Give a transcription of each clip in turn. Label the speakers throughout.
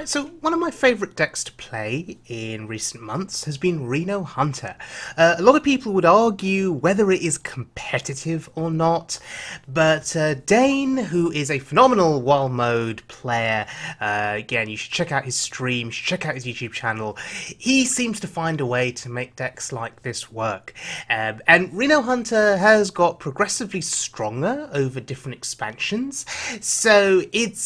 Speaker 1: Right, so one of my favourite decks to play in recent months has been Reno Hunter. A lot of people would argue whether it is competitive or not, but Dane, who is a phenomenal wild mode player, again, you should check out his stream, you should check out his YouTube channel, he seems to find a way to make decks like this work. And Reno Hunter has got progressively stronger over different expansions, so it's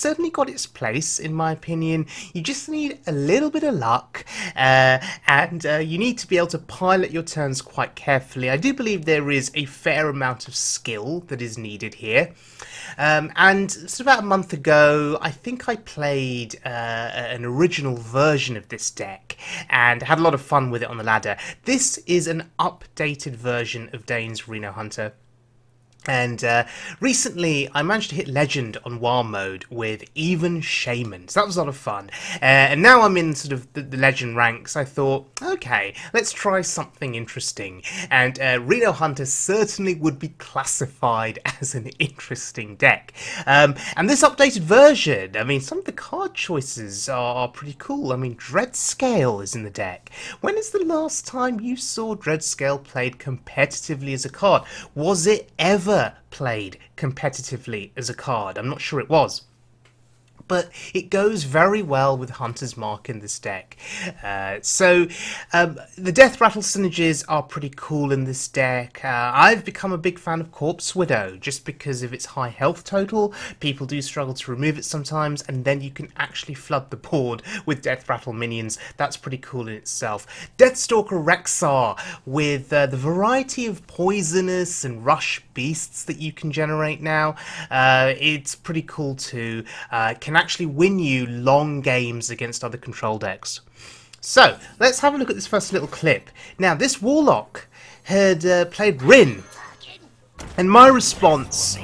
Speaker 1: certainly got its place, in my opinion. You just need a little bit of luck, and you need to be able to pilot your turns quite carefully. I do believe there is a fair amount of skill that is needed here. And so about a month ago, I think I played an original version of this deck and had a lot of fun with it on the ladder. This is an updated version of Dane's Reno Hunter. And recently I managed to hit Legend on Wild Mode with even Shaman, so that was a lot of fun. And now I'm in sort of the Legend ranks, I thought, okay, let's try something interesting. And Reno Hunter certainly would be classified as an interesting deck. And this updated version, I mean, some of the card choices are pretty cool. I mean, Dreadscale is in the deck. When is the last time you saw Dreadscale played competitively as a card? Was it ever played competitively as a card? I'm not sure it was. But it goes very well with Hunter's Mark in this deck. So the Death Rattle synergies are pretty cool in this deck. I've become a big fan of Corpse Widow just because of its high health total. People do struggle to remove it sometimes, and then you can actually flood the board with Death Rattle minions. That's pretty cool in itself. Deathstalker Rexar with the variety of poisonous and rush beasts that you can generate now. It's pretty cool too. Can actually win you long games against other control decks. So let's have a look at this first little clip. Now, this Warlock had played Rin, and my response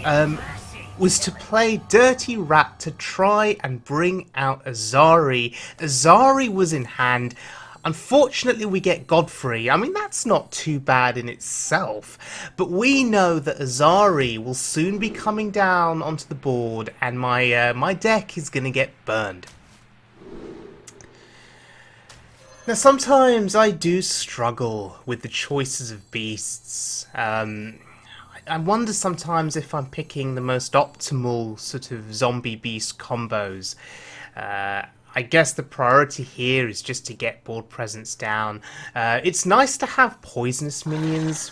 Speaker 1: was to play Dirty Rat to try and bring out Azari. Azari was in hand. Unfortunately, we get Godfrey. I mean, that's not too bad in itself, but we know that Azari will soon be coming down onto the board, and my deck is going to get burned. Now, sometimes I do struggle with the choices of beasts. I wonder sometimes if I'm picking the most optimal sort of zombie beast combos. I guess the priority here is just to get board presence down. It's nice to have poisonous minions,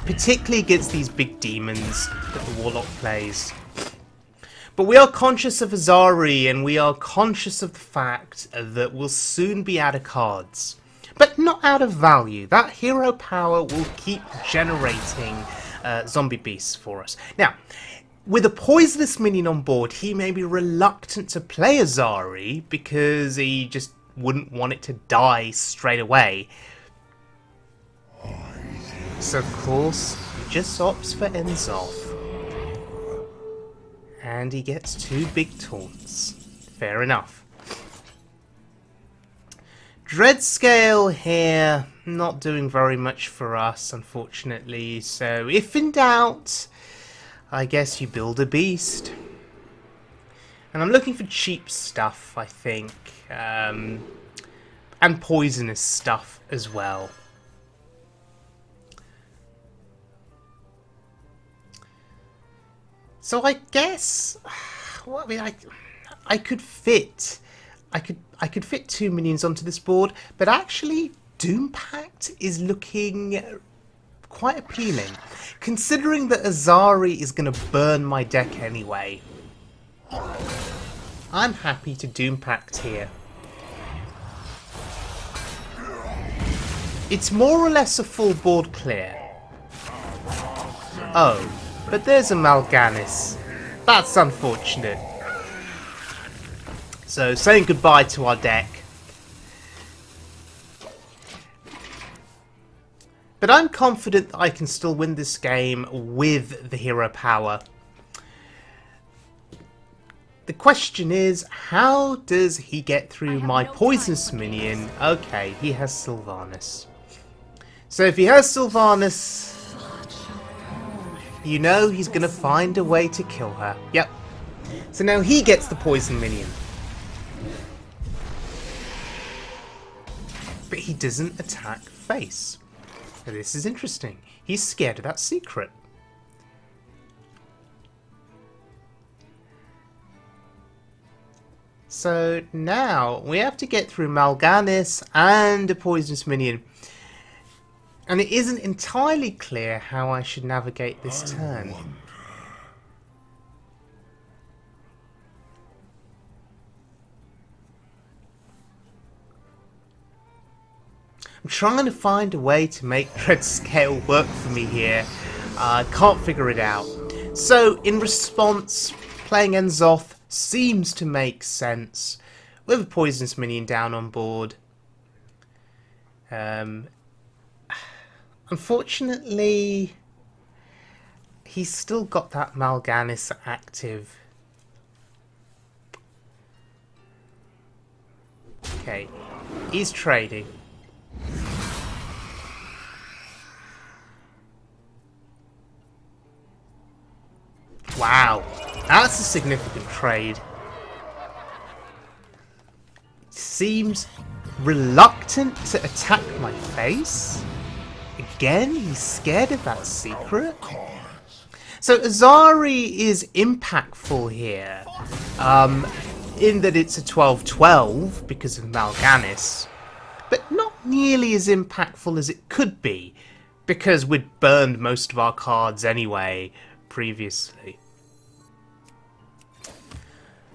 Speaker 1: particularly against these big demons that the Warlock plays. But we are conscious of Azari, and we are conscious of the fact that we'll soon be out of cards. But not out of value. That hero power will keep generating zombie beasts for us. Now, with a poisonous minion on board, he may be reluctant to play Azari because he just wouldn't want it to die straight away. So of course, he just opts for Enzoth. And he gets two big taunts. Fair enough. Dreadscale here, not doing very much for us, unfortunately. So if in doubt, I guess you build a beast. And I'm looking for cheap stuff, I think. And poisonous stuff as well. So I guess, well, I mean, I could fit two minions onto this board, but actually Doom Pact is looking quite appealing, considering that Azari is going to burn my deck anyway. I'm happy to Doom Pact here. It's more or less a full board clear. Oh, but there's a Mal'Ganis. That's unfortunate. So, saying goodbye to our deck. But I'm confident that I can still win this game with the hero power. The question is, how does he get through my poisonous minion? Okay, he has Sylvanas. So if he has Sylvanas, you know he's going to find a way to kill her. Yep. So now he gets the poison minion. But he doesn't attack face. Now this is interesting. He's scared of that secret. So now we have to get through Mal'Ganis and a poisonous minion. And it isn't entirely clear how I should navigate this turn. I'm trying to find a way to make Dreadscale work for me here. I can't figure it out. So in response, playing Enzoth seems to make sense with a poisonous minion down on board. Unfortunately, he's still got that Mal'Ganis active. Okay, he's trading. Wow, that's a significant trade. Seems reluctant to attack my face. Again, he's scared of that secret. So Azari is impactful here, in that it's a 12-12 because of Mal'Ganis, but not nearly as impactful as it could be, because we'd burned most of our cards anyway previously.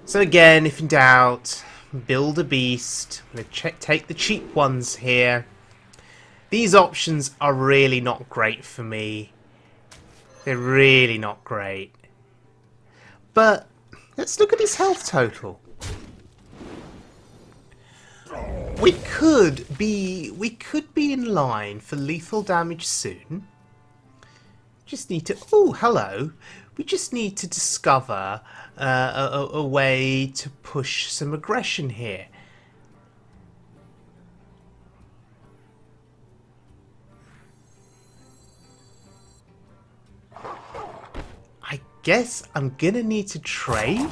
Speaker 1: So again, if in doubt, build a beast. I'm going to take the cheap ones here. These options are really not great for me. They're really not great. But let's look at his health total. We could be in line for lethal damage soon. Just need to... Oh, hello. We just need to discover a way to push some aggression here. I guess I'm gonna need to trade.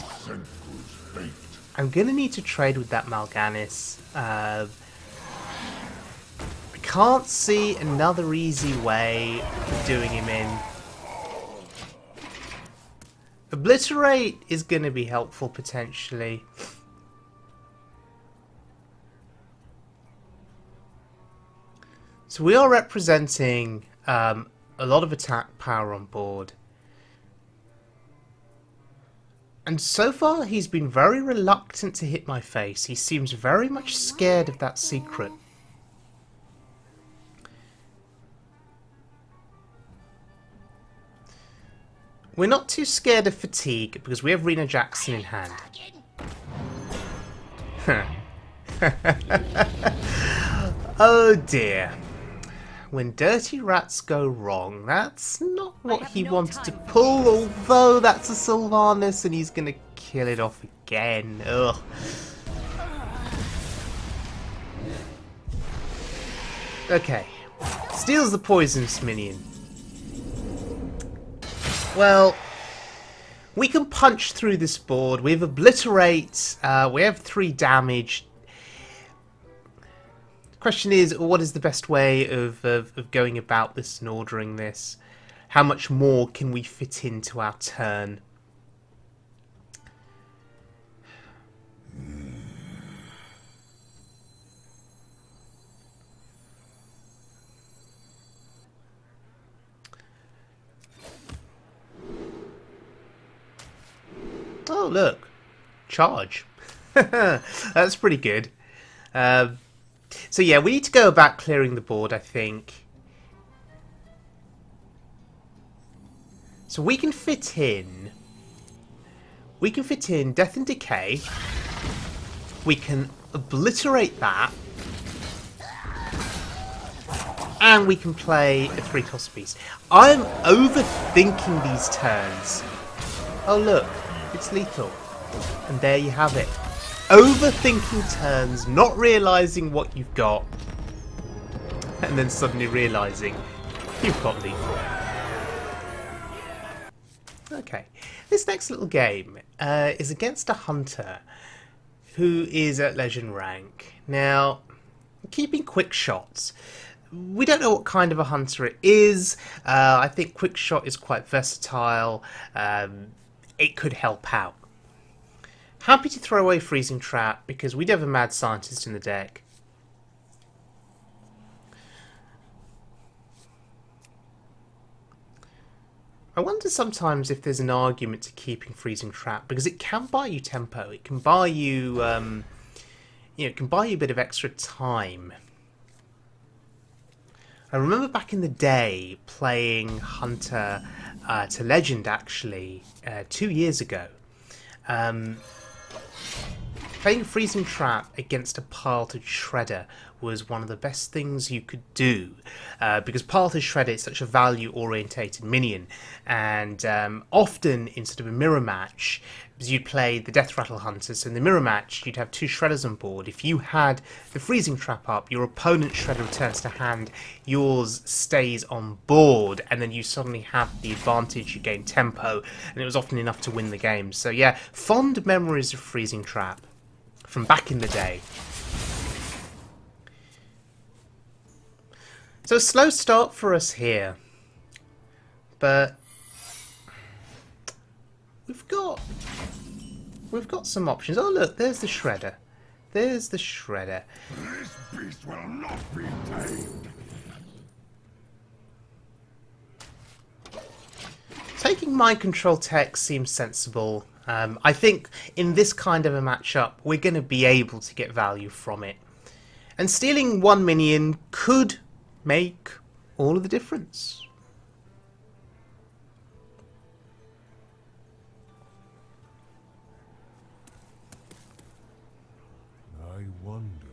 Speaker 1: I'm gonna need to trade with that Mal'Ganis. I can't see another easy way of doing him in. Obliterate is going to be helpful potentially. So we are representing a lot of attack power on board. And so far he's been very reluctant to hit my face. He seems very much scared of that secret. We're not too scared of fatigue because we have Reno Jackson in hand. Oh dear. When dirty rats go wrong, that's not what he wanted to pull, although that's a Sylvanas and he's gonna kill it off again. Ugh. Okay. Steals the poisonous minion. Well, we can punch through this board. We have Obliterate. We have 3 damage. The question is, what is the best way of going about this and ordering this? How much more can we fit into our turn? Oh, look. Charge. That's pretty good. So yeah, we need to go about clearing the board, I think. So we can fit in... Death and Decay. We can obliterate that. And we can play a 3-cost piece. I'm overthinking these turns. Oh, look. It's lethal. And there you have it. Overthinking turns, not realising what you've got, and then suddenly realising you've got lethal. Okay, this next little game is against a hunter who is at legend rank. Now, keeping quick shots. We don't know what kind of a hunter it is. I think quick shot is quite versatile. It could help out. Happy to throw away freezing trap because we do have a mad scientist in the deck. I wonder sometimes if there's an argument to keeping freezing trap because it can buy you tempo. It can buy you, it can buy you a bit of extra time. I remember back in the day playing Hunter to Legend actually 2 years ago. Playing Freezing Trap against a piloted Shredder was one of the best things you could do because piloted Shredder is such a value orientated minion, and often in sort of a mirror match you'd play the Death Rattle Hunter, so in the mirror match you'd have 2 Shredders on board. If you had the Freezing Trap up, your opponent's Shredder returns to hand, yours stays on board, and then you suddenly have the advantage, you gain tempo, and it was often enough to win the game. So yeah, fond memories of Freezing Trap from back in the day. So a slow start for us here, but we've got some options. Oh look, there's the Shredder. There's the Shredder.
Speaker 2: This beast will not be tamed.
Speaker 1: Taking mind control tech seems sensible. I think in this kind of a matchup, we're going to be able to get value from it. And stealing 1 minion could make all of the difference.
Speaker 2: I wonder.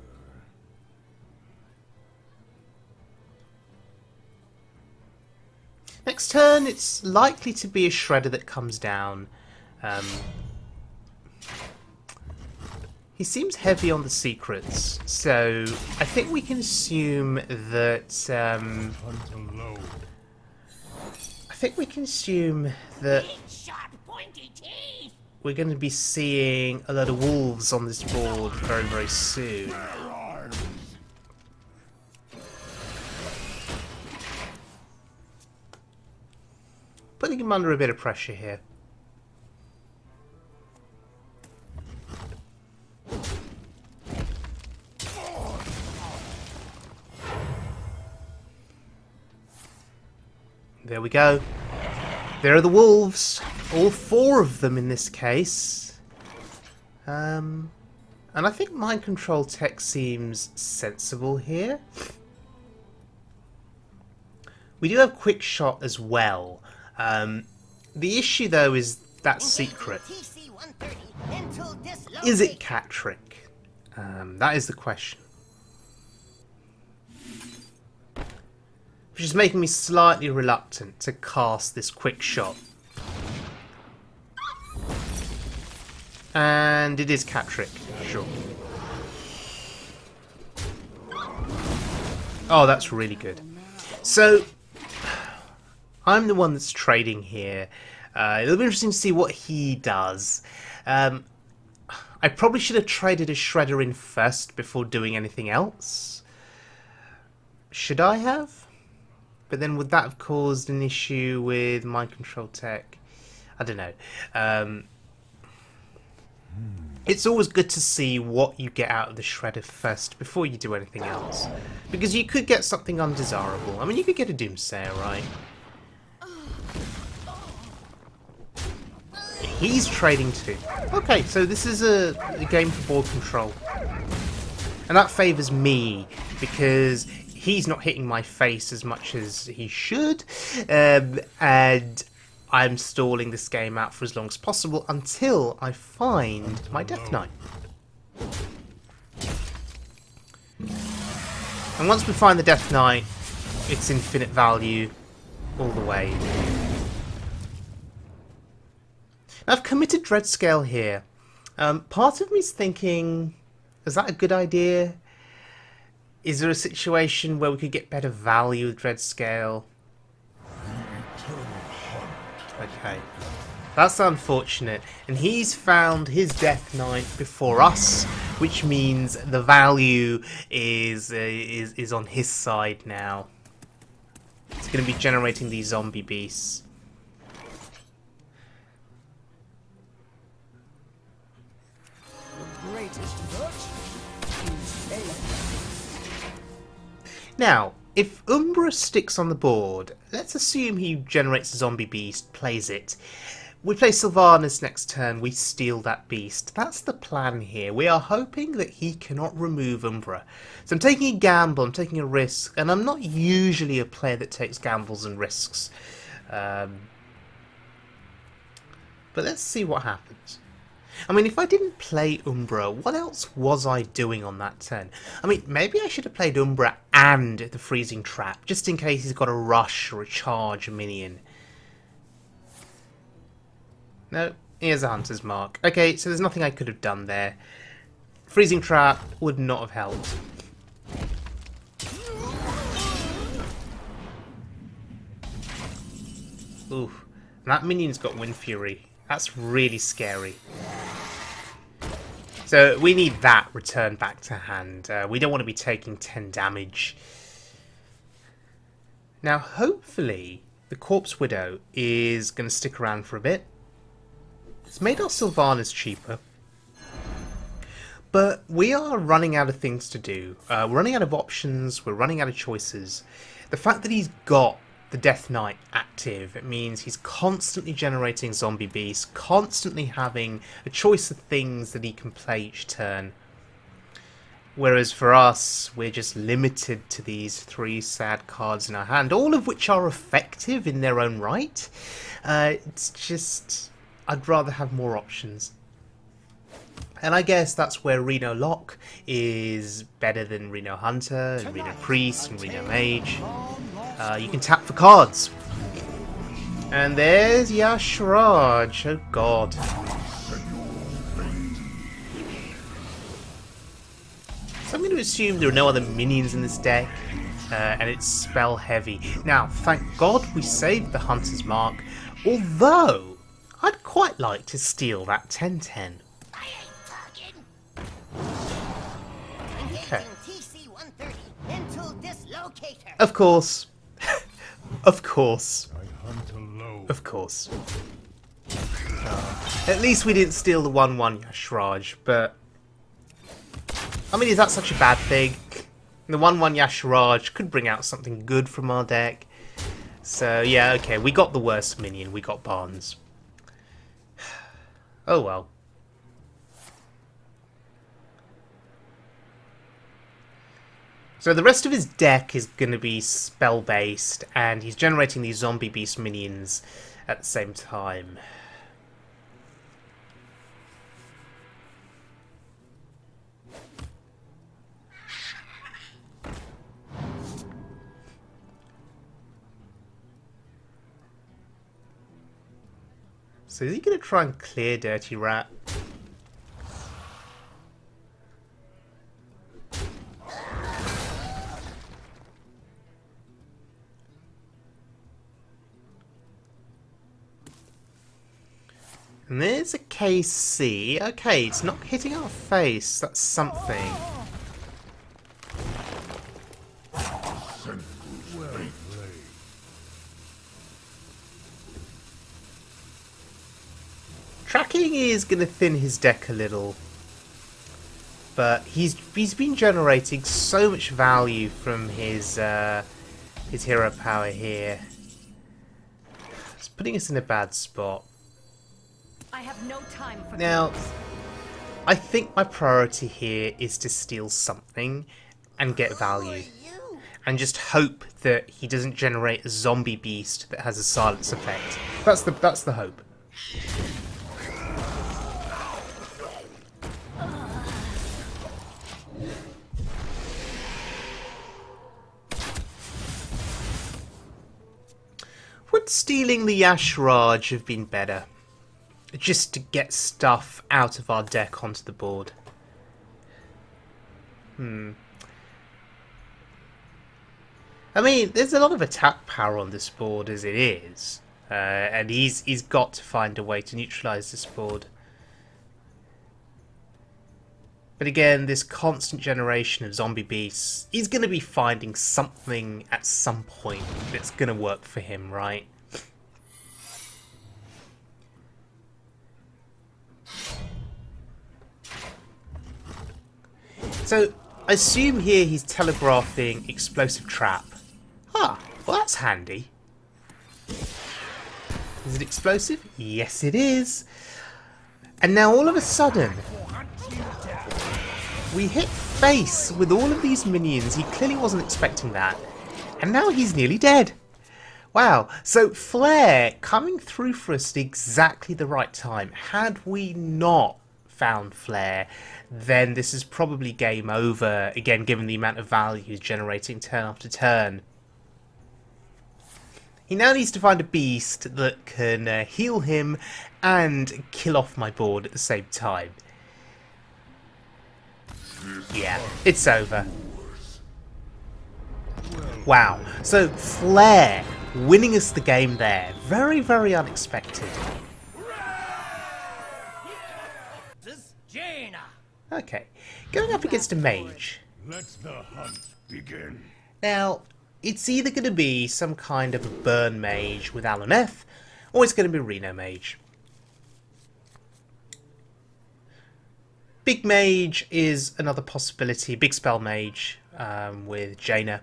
Speaker 1: Next turn, it's likely to be a Shredder that comes down. He seems heavy on the secrets, so I think we can assume that we're going to be seeing a lot of wolves on this board very, very soon. Putting him under a bit of pressure here. There we go. There are the wolves. All 4 of them in this case. And I think mind control tech seems sensible here. We do have quick shot as well. The issue though is that secret. Is it cat trick? That is the question. Which is making me slightly reluctant to cast this quick shot. And it is cat trick, sure. Oh, that's really good. So, I'm the one that's trading here. It'll be interesting to see what he does. I probably should have traded a Shredder in first before doing anything else. Should I have? But then would that have caused an issue with mind control tech? I don't know. It's always good to see what you get out of the Shredder first before you do anything else. Because you could get something undesirable. I mean, you could get a Doomsayer, right? He's trading too. Okay, so this is a game for board control. And that favours me, because he's not hitting my face as much as he should, and I'm stalling this game out for as long as possible until I find my Death Knight. And once we find the Death Knight, it's infinite value all the way. I've committed Dreadscale here. Part of me's thinking, is that a good idea? Is there a situation where we could get better value with Dreadscale? Okay. That's unfortunate. And he's found his Death Knight before us, which means the value is on his side now. It's going to be generating these zombie beasts.
Speaker 3: The greatest virtue is faith.
Speaker 1: Now, if Umbra sticks on the board, let's assume he generates a zombie beast, plays it. We play Sylvanas next turn, we steal that beast. That's the plan here. We are hoping that he cannot remove Umbra. So I'm taking a gamble, I'm taking a risk, and I'm not usually a player that takes gambles and risks. But let's see what happens. I mean, if I didn't play Umbra, what else was I doing on that turn? I mean, maybe I should have played Umbra and the Freezing Trap, just in case he's got a rush or a charge minion. No, here's a Hunter's Mark. Okay, so there's nothing I could have done there. Freezing Trap would not have helped. Ooh, and that minion's got Wind Fury. That's really scary. So we need that returned back to hand. We don't want to be taking 10 damage. Now, hopefully, the Corpse Widow is going to stick around for a bit. It's made our Sylvanas cheaper. But we are running out of things to do. We're running out of options. We're running out of choices. The fact that he's got the Death Knight active, it means he's constantly generating zombie beasts, constantly having a choice of things that he can play each turn. Whereas for us, we're just limited to these 3 sad cards in our hand, all of which are effective in their own right. It's just, I'd rather have more options. And I guess that's where Reno Lock is better than Reno Hunter, and Reno Priest, and Reno Mage. You can tap for cards. And there's Yashraj. Oh god. So I'm going to assume there are no other minions in this deck, and it's spell heavy. Now, thank god we saved the Hunter's Mark, although I'd quite like to steal that 10-10. Okay. Of course. Of course. Of course. At least we didn't steal the 1-1 Yashraj, but I mean, is that such a bad thing? The 1-1 Yashraj could bring out something good from our deck. So yeah, okay, we got the worst minion, we got Barnes. Oh well. So the rest of his deck is going to be spell-based, and he's generating these zombie beast minions at the same time. So is he going to try and clear Dirty Rat? And there's a KC. Okay, it's not hitting our face. That's something. Tracking is going to thin his deck a little. But he's been generating so much value from his hero power here. It's putting us in a bad spot.
Speaker 4: I have no time for
Speaker 1: now, I think my priority here is to steal something and get value. And just hope that he doesn't generate a zombie beast that has a silence effect. That's the hope. Would stealing the Yashraj have been better? Just to get stuff out of our deck onto the board. I mean, there's a lot of attack power on this board as it is. And he's got to find a way to neutralise this board. But again, this constant generation of zombie beasts, he's going to be finding something at some point that's going to work for him, right? So, I assume here he's telegraphing explosive trap. Ah, well that's handy. Is it explosive? Yes it is. And now all of a sudden, we hit face with all of these minions. He clearly wasn't expecting that. And now he's nearly dead. Wow, so Flare coming through for us at exactly the right time. Had we not found Flare, then this is probably game over, again, given the amount of value he's generating turn after turn. He now needs to find a beast that can heal him and kill off my board at the same time. Yeah, it's over. Wow, so Flare winning us the game there. Very, very unexpected. Okay, going up against a mage.
Speaker 2: Let the hunt begin.
Speaker 1: Now, it's either going to be some kind of a burn mage with Alan F, or it's going to be Reno mage. Big mage is another possibility. Big spell mage with Jaina.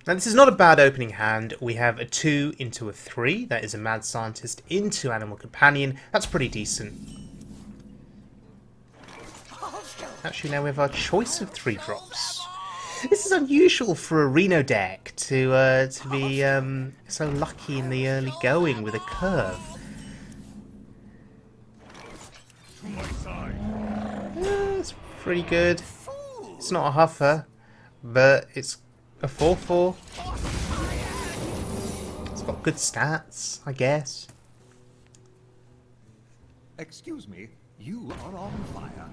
Speaker 1: Now this is not a bad opening hand. We have a 2 into a 3. That is a Mad Scientist into Animal Companion. That's pretty decent. Actually, now we have our choice of 3 drops. This is unusual for a Reno deck to be so lucky in the early going with a curve. Yeah, it's pretty good. It's not a huffer, but it's a 4/4. It's got good stats, I guess.
Speaker 3: Excuse me, you are on fire.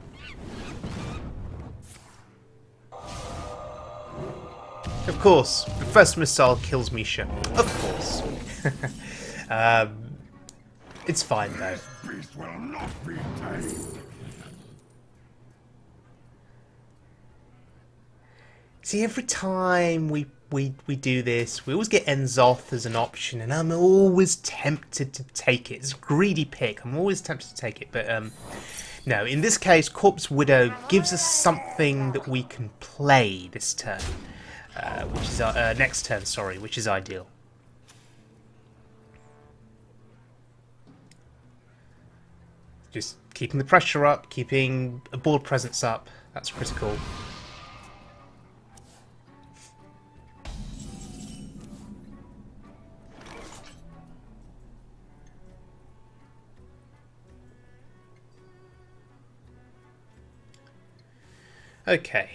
Speaker 1: Of course, the first missile kills Misha. Of course. It's fine though.
Speaker 2: This beast will not be tamed.
Speaker 1: See, every time we do this, we always get Enzoth as an option, and I'm always tempted to take it. It's a greedy pick. I'm always tempted to take it, but no. In this case, Corpse Widow gives us something that we can play this turn, which is next turn. Sorry, which is ideal. Just keeping the pressure up, keeping a board presence up. That's critical. Okay,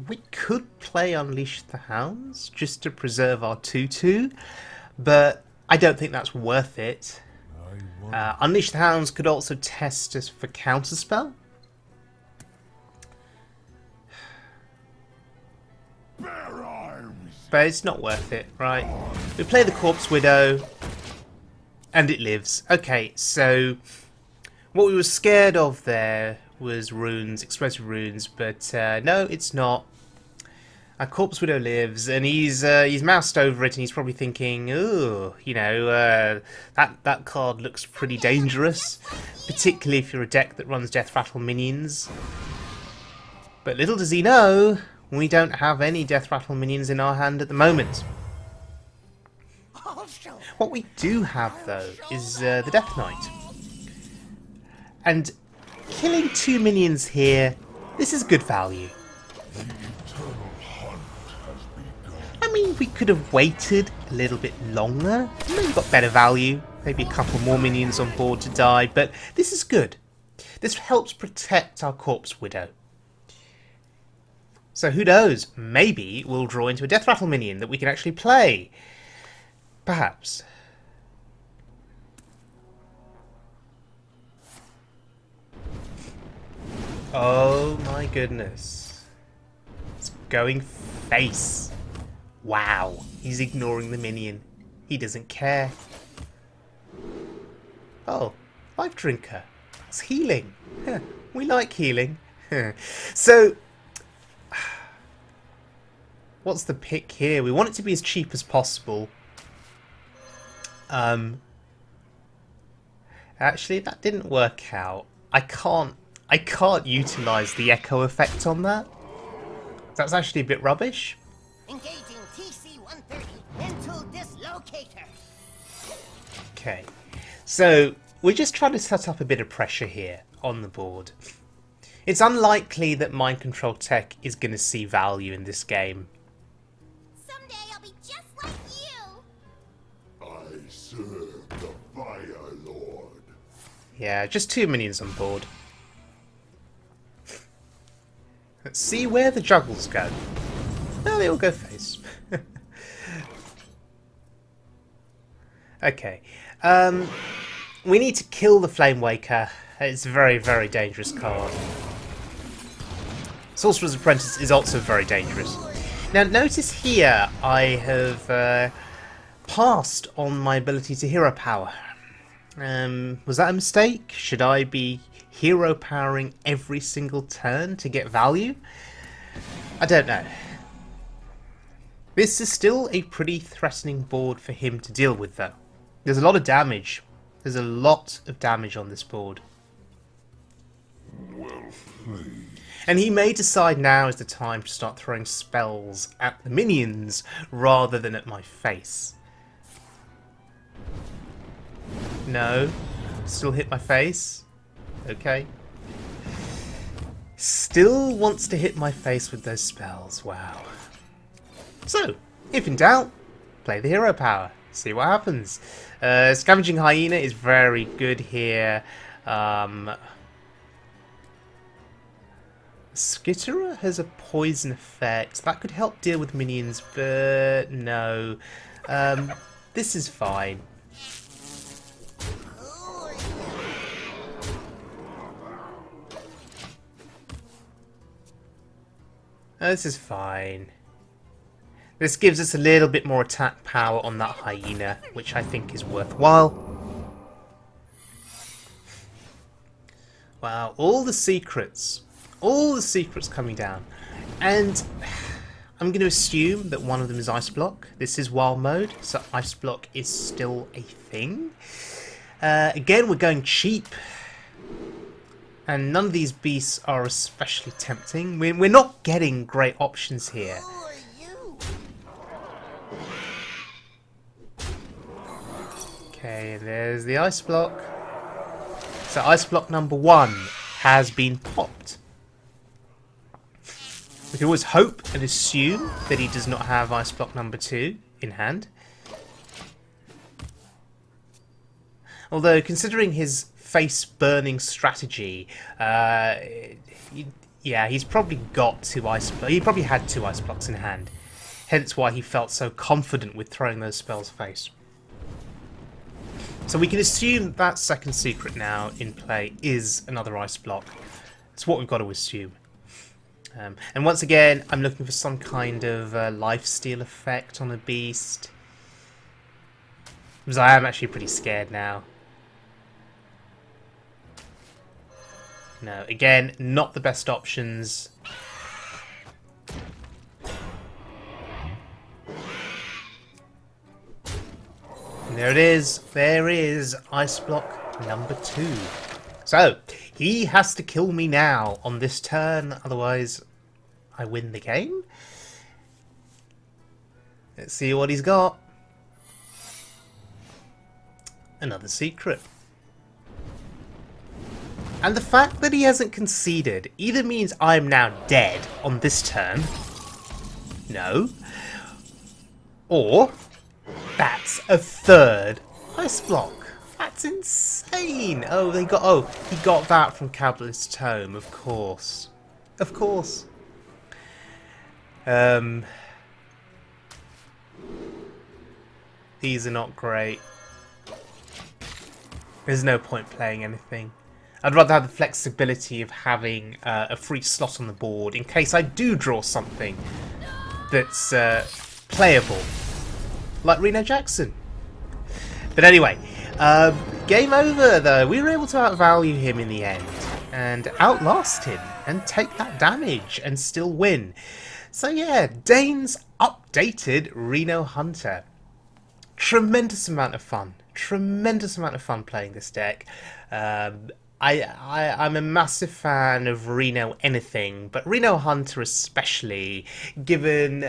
Speaker 1: we could play Unleash the Hounds just to preserve our 2/2, but I don't think that's worth it. Unleash the Hounds could also test us for Counterspell. But it's not worth it, right? We play the Corpse Widow, and it lives. Okay, so what we were scared of there was runes, explosive runes, but no, it's not. Our Corpse Widow lives, and he's moused over it, and he's probably thinking, "Ooh, you know, that card looks pretty dangerous, particularly if you're a deck that runs Death Rattle minions." But little does he know, we don't have any Death Rattle minions in our hand at the moment. What we do have, though, is the Death Knight, and killing 2 minions here, this is good value. I mean, we could have waited a little bit longer, maybe got better value, maybe a couple more minions on board to die, but this is good. This helps protect our Corpse Widow. So who knows, maybe we'll draw into a Death Rattle minion that we can actually play. Perhaps. Oh my goodness. It's going face. Wow, he's ignoring the minion. He doesn't care. Oh, life drinker. That's healing. We like healing. So, what's the pick here? We want it to be as cheap as possible. Actually, that didn't work out. I can't utilize the echo effect on that. That's actually a bit rubbish.
Speaker 5: Engaging TC-130 into dislocator.
Speaker 1: Okay, so we're just trying to set up a bit of pressure here on the board. It's unlikely that mind control tech is going to see value in this game.
Speaker 5: Someday I'll be just like you.
Speaker 2: I serve the Fire Lord.
Speaker 1: Yeah, just 2 minions on board. Let's see where the juggles go. No, they all go face. Okay. We need to kill the Flame Waker. It's a very, very dangerous card. Sorcerer's Apprentice is also very dangerous. Now, notice here I have passed on my ability to hero power. Was that a mistake? Should I be hero powering every single turn to get value? I don't know. This is still a pretty threatening board for him to deal with, though. There's a lot of damage. There's a lot of damage on this board. And he may decide now is the time to start throwing spells at the minions rather than at my face. No. Still hit my face. Okay. Still wants to hit my face with those spells. Wow. So, if in doubt, play the hero power. See what happens. Scavenging Hyena is very good here. Skitterer has a poison effect. That could help deal with minions, but no. This is fine. This is fine. This gives us a little bit more attack power on that hyena, which I think is worthwhile. Wow, all the secrets coming down. And I'm going to assume that one of them is Iceblock. This is wild mode, so Iceblock is still a thing. Again, we're going cheap. And none of these beasts are especially tempting. We're not getting great options here.
Speaker 5: Who are you?
Speaker 1: Okay, and there's the ice block. So ice block number 1 has been popped. We can always hope and assume that he does not have ice block number 2 in hand. Although, considering his face burning strategy, yeah, he's probably got 2 ice blocks. He probably had 2 ice blocks in hand. Hence why he felt so confident with throwing those spells face. So we can assume that second secret now in play is another ice block. It's what we've got to assume. And once again, I'm looking for some kind of lifesteal effect on a beast. Because I am actually pretty scared now. No, again, not the best options. And there it is. There is ice block number 2. So, he has to kill me now on this turn, otherwise I win the game. Let's see what he's got. Another secret. And the fact that he hasn't conceded either means I'm now dead on this turn. No. Or that's a third ice block. That's insane. Oh, he got that from Cabalist's Tome, of course. Of course. These are not great. There's no point playing anything. I'd rather have the flexibility of having a free slot on the board in case I do draw something that's playable, like Reno Jackson. But anyway, game over though. We were able to outvalue him in the end and outlast him and take that damage and still win. So yeah, Dane's updated Reno Hunter. Tremendous amount of fun. Tremendous amount of fun playing this deck. I'm a massive fan of Reno anything, but Reno Hunter especially, given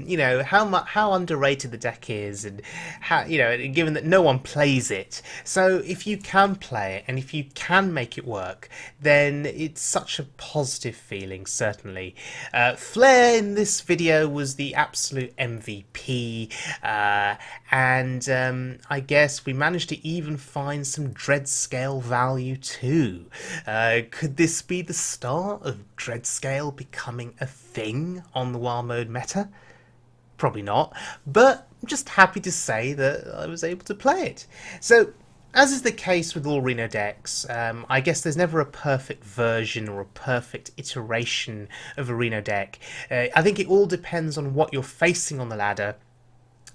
Speaker 1: you know how underrated the deck is, and how, you know, given that no one plays it. So if you can play it and if you can make it work, then it's such a positive feeling. Certainly, Flair in this video was the absolute MVP, and I guess we managed to even find some Dreadscale value too. Could this be the start of Dreadscale becoming a thing on the wild mode meta? Probably not, but I'm just happy to say that I was able to play it. So, as is the case with all Reno decks, I guess there's never a perfect version or a perfect iteration of a Reno deck. I think it all depends on what you're facing on the ladder,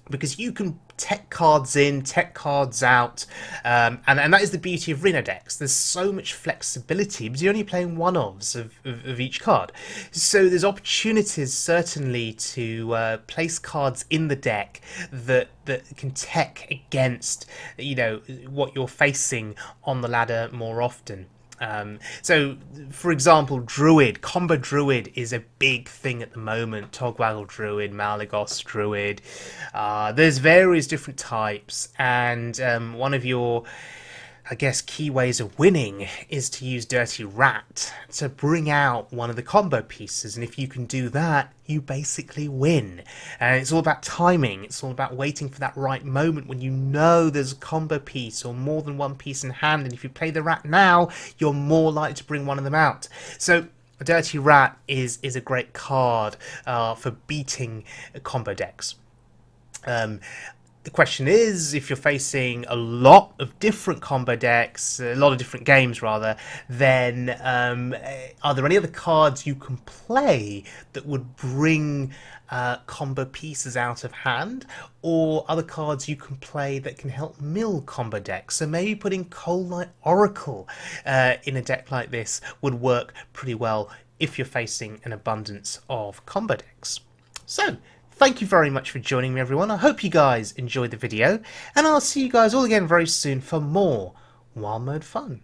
Speaker 1: because you can tech cards in, tech cards out, and that is the beauty of Reno decks. There's so much flexibility because you're only playing one-ofs of each card. So there's opportunities certainly to place cards in the deck that can tech against, you know, what you're facing on the ladder more often. So, for example, Druid, combo Druid is a big thing at the moment. Togwaggle Druid, Malagos Druid. There's various different types, and one of your, I guess, key ways of winning is to use Dirty Rat to bring out one of the combo pieces, and if you can do that, you basically win. And it's all about timing. It's all about waiting for that right moment when you know there's a combo piece or more than one piece in hand, and if you play the rat now, you're more likely to bring one of them out. So Dirty Rat is a great card for beating combo decks. The question is, if you're facing a lot of different combo decks, a lot of different games rather, then are there any other cards you can play that would bring combo pieces out of hand, or other cards you can play that can help mill combo decks? So maybe putting Cold-Light Oracle in a deck like this would work pretty well if you're facing an abundance of combo decks. So, thank you very much for joining me, everyone. I hope you guys enjoyed the video, and I'll see you guys all again very soon for more Wild Mode fun.